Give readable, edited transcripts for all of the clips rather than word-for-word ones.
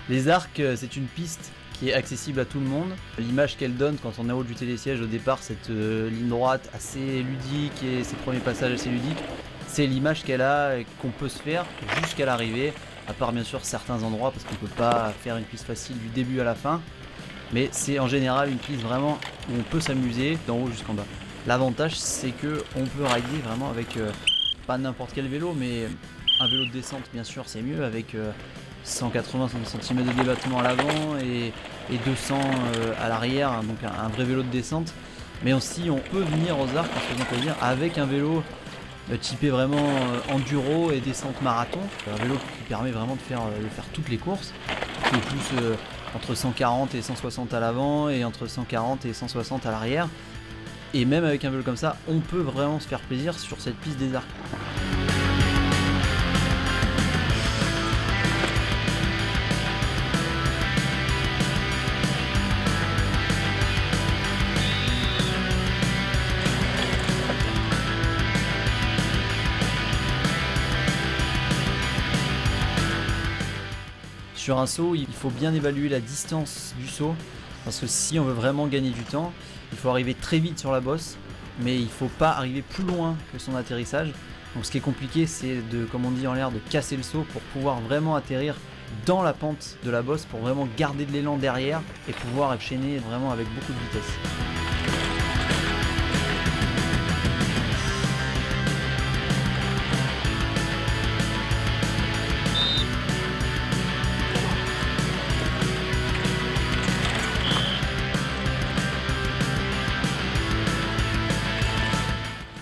Les Arcs, c'est une piste qui est accessible à tout le monde. L'image qu'elle donne quand on est en haut du télésiège au départ, cette ligne droite assez ludique et ses premiers passages assez ludiques, c'est l'image qu'elle a et qu'on peut se faire jusqu'à l'arrivée, à part bien sûr certains endroits parce qu'on ne peut pas faire une piste facile du début à la fin. Mais c'est en général une piste vraiment où on peut s'amuser d'en haut jusqu'en bas. L'avantage c'est que on peut rider vraiment avec pas n'importe quel vélo, mais un vélo de descente bien sûr c'est mieux avec 180 cm de débattement à l'avant et 200 à l'arrière, hein, donc un vrai vélo de descente. Mais aussi on peut venir aux Arcs en se faisant plaisir avec un vélo typé vraiment enduro et descente marathon. Un vélo qui permet vraiment de faire toutes les courses, qui est plus entre 140 et 160 à l'avant et entre 140 et 160 à l'arrière. Et même avec un vélo comme ça, on peut vraiment se faire plaisir sur cette piste des Arcs. Sur un saut, il faut bien évaluer la distance du saut, parce que si on veut vraiment gagner du temps, il faut arriver très vite sur la bosse, mais il ne faut pas arriver plus loin que son atterrissage. Donc ce qui est compliqué, c'est de, comme on dit en l'air, de casser le saut pour pouvoir vraiment atterrir dans la pente de la bosse, pour vraiment garder de l'élan derrière et pouvoir enchaîner vraiment avec beaucoup de vitesse.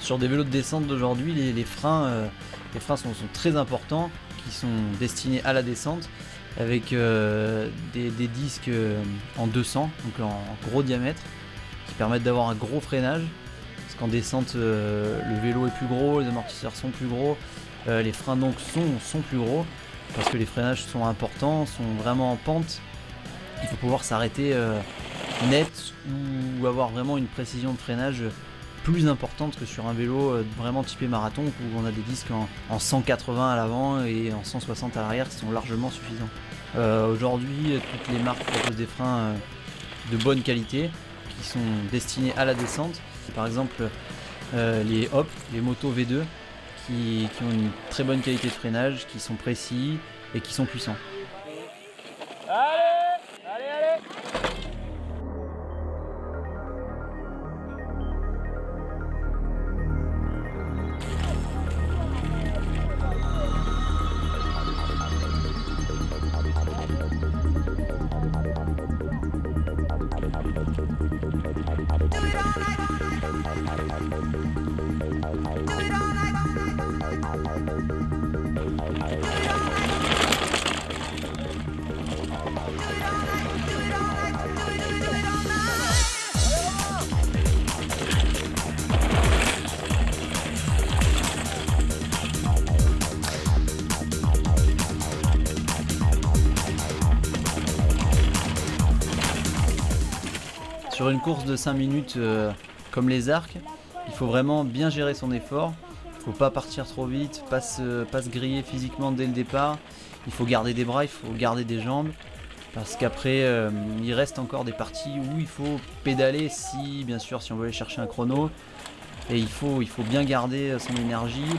Sur des vélos de descente d'aujourd'hui, les freins sont très importants, qui sont destinés à la descente, avec des disques en 200, donc en gros diamètre, qui permettent d'avoir un gros freinage. Parce qu'en descente, le vélo est plus gros, les amortisseurs sont plus gros, les freins donc sont plus gros, parce que les freinages sont importants, sont vraiment en pente. Il faut pouvoir s'arrêter net ou avoir vraiment une précision de freinage plus importante que sur un vélo vraiment typé marathon où on a des disques en 180 à l'avant et en 160 à l'arrière qui sont largement suffisants. Aujourd'hui, toutes les marques proposent des freins de bonne qualité qui sont destinés à la descente. Par exemple, les Hop, les motos V2 qui ont une très bonne qualité de freinage, qui sont précis et qui sont puissants. Allez. Sur une course de 5 minutes comme les Arcs, il faut vraiment bien gérer son effort. Il ne faut pas partir trop vite, pas se griller physiquement dès le départ. Il faut garder des bras, il faut garder des jambes. Parce qu'après, il reste encore des parties où il faut pédaler si on veut aller chercher un chrono. Et il faut bien garder son énergie.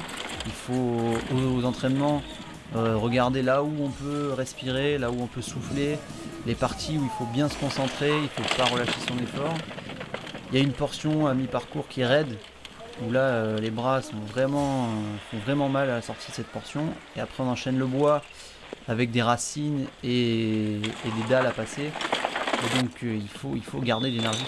Il faut aux entraînements regarder là où on peut respirer, là où on peut souffler. Les parties où il faut bien se concentrer, il ne faut pas relâcher son effort. Il y a une portion à mi-parcours qui est raide, où là les bras font vraiment mal à la sortie de cette portion. Et après on enchaîne le bois avec des racines et des dalles à passer. Et donc il faut garder l'énergie.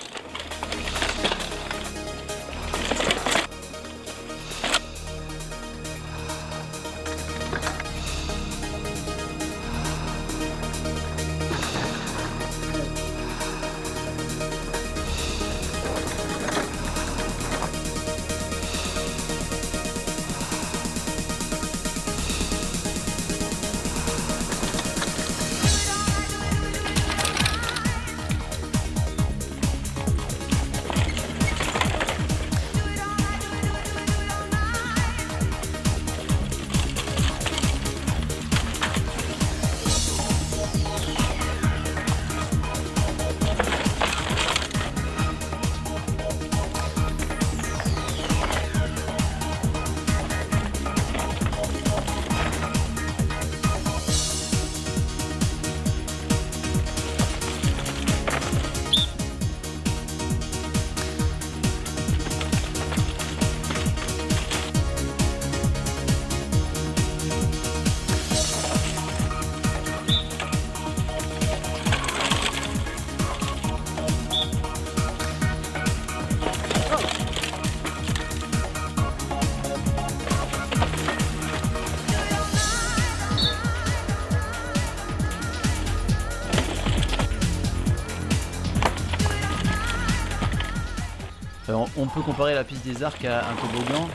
On peut comparer la piste des Arcs à un toboggan,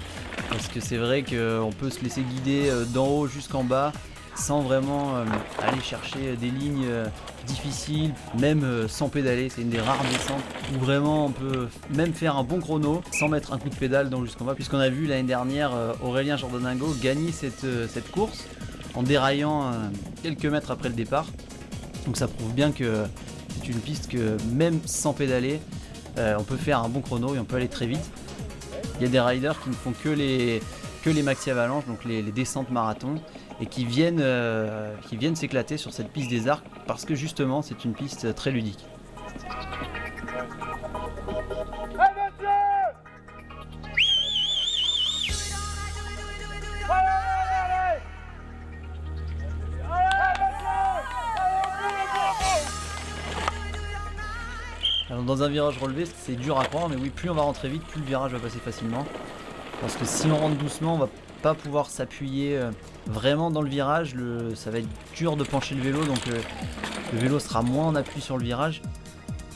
parce que c'est vrai qu'on peut se laisser guider d'en haut jusqu'en bas sans vraiment aller chercher des lignes difficiles, même sans pédaler. C'est une des rares descentes où vraiment on peut même faire un bon chrono sans mettre un coup de pédale dans jusqu'en bas, puisqu'on a vu l'année dernière Aurélien Jordaningo gagner cette course en déraillant quelques mètres après le départ. Donc ça prouve bien que c'est une piste que même sans pédaler, on peut faire un bon chrono et on peut aller très vite. Il y a des riders qui ne font que les maxi avalanches, donc les descentes marathon, et qui viennent s'éclater sur cette piste des Arcs parce que justement c'est une piste très ludique. Alors dans un virage relevé, c'est dur à croire, mais oui, plus on va rentrer vite, plus le virage va passer facilement. Parce que si on rentre doucement, on va pas pouvoir s'appuyer vraiment dans le virage, ça va être dur de pencher le vélo, donc le vélo sera moins en appui sur le virage.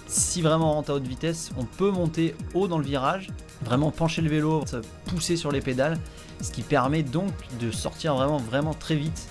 Si vraiment on rentre à haute vitesse, on peut monter haut dans le virage, vraiment pencher le vélo, pousser sur les pédales, ce qui permet donc de sortir vraiment très vite.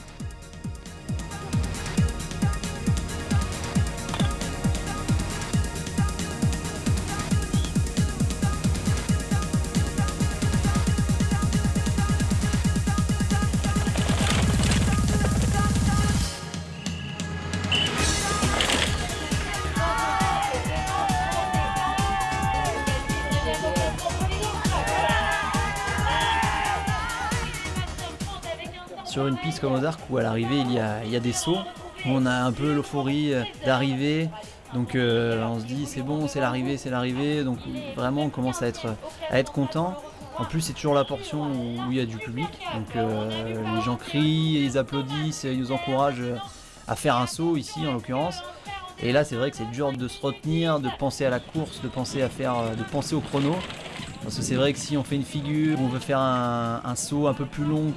Sur une piste comme aux Arcs où à l'arrivée il y a des sauts, où on a un peu l'euphorie d'arriver, donc on se dit c'est bon, c'est l'arrivée, donc vraiment on commence à être content. En plus c'est toujours la portion où il y a du public, donc les gens crient, ils applaudissent, ils nous encouragent à faire un saut ici en l'occurrence. Et là c'est vrai que c'est dur de se retenir, de penser à la course, de penser au chrono. Parce que c'est vrai que si on fait une figure, on veut faire un saut un peu plus long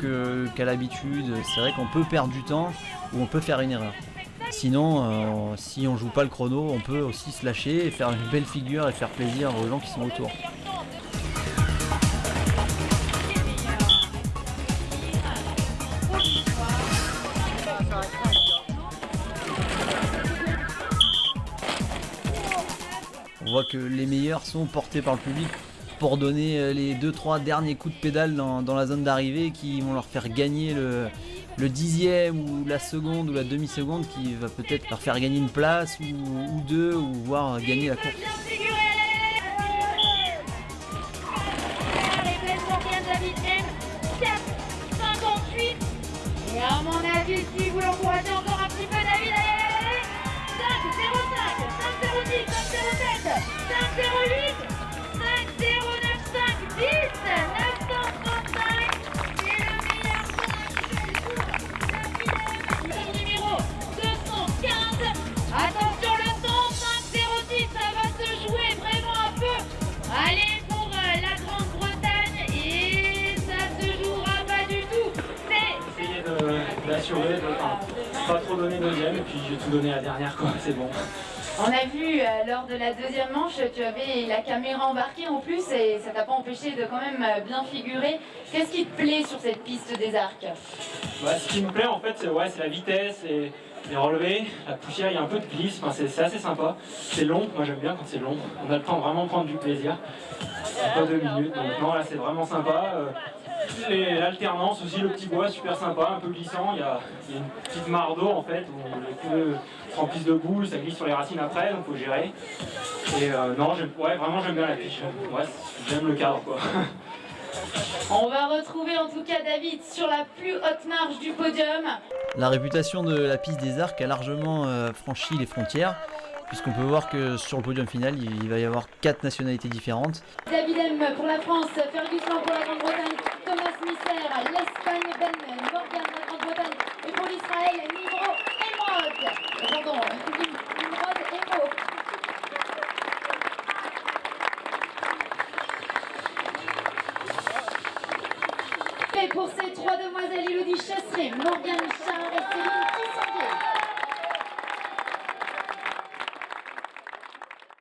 qu'à l'habitude, c'est vrai qu'on peut perdre du temps ou on peut faire une erreur. Sinon, si on joue pas le chrono, on peut aussi se lâcher et faire une belle figure et faire plaisir aux gens qui sont autour. On voit que les meilleurs sont portés par le public pour donner les 2-3 derniers coups de pédale dans la zone d'arrivée qui vont leur faire gagner le dixième ou la seconde ou la demi-seconde qui va peut-être leur faire gagner une place ou deux ou voire gagner la course. Et à mon avis, si vous l'encouragez encore un petit peu, David, allez 5, 0, 5, 5, 0, 10, 5, 0, 7, 5, 0, 8, 5, 0, 9, 5, 10, 935, c'est le meilleur temps. Le numéro 215, attention le temps, 5, 0, 10, ça va se jouer vraiment un peu. Allez pour la Grande-Bretagne et ça se jouera pas du tout. Essayer d'assurer, pas trop donner deuxième et puis j'ai tout donné à la dernière quoi, c'est bon. On a vu lors de la deuxième manche, tu avais la caméra embarquée en plus et ça t'a pas empêché de quand même bien figurer. Qu'est-ce qui te plaît sur cette piste des Arcs? Ce qui me plaît en fait, c'est la vitesse et les relevés, la poussière, il y a un peu de glisse, c'est assez sympa. C'est long, moi j'aime bien quand c'est long, on a le temps de vraiment prendre du plaisir. Pas 2 minutes, donc non là c'est vraiment sympa. L'alternance aussi, le petit bois super sympa, un peu glissant, il y a une petite mare d'eau en fait, où les pneus remplissent de boue, ça glisse sur les racines après, donc faut gérer. Et non, vraiment j'aime bien la piste, j'aime le cadre quoi. On va retrouver en tout cas David sur la plus haute marche du podium. La réputation de la piste des Arcs a largement franchi les frontières, puisqu'on peut voir que sur le podium final, il va y avoir 4 nationalités différentes. David M pour la France, Ferguson pour la Grande-Bretagne, Thomas Misser, l'Espagne Ben, Morgan la Grande-Bretagne, et pour l'Israël, Nimrod Emrod. Pardon, Nimrod Emrod. Et pour ces 3 demoiselles, Elodie Chasseret, Morgane Charles et Céline Tissandier.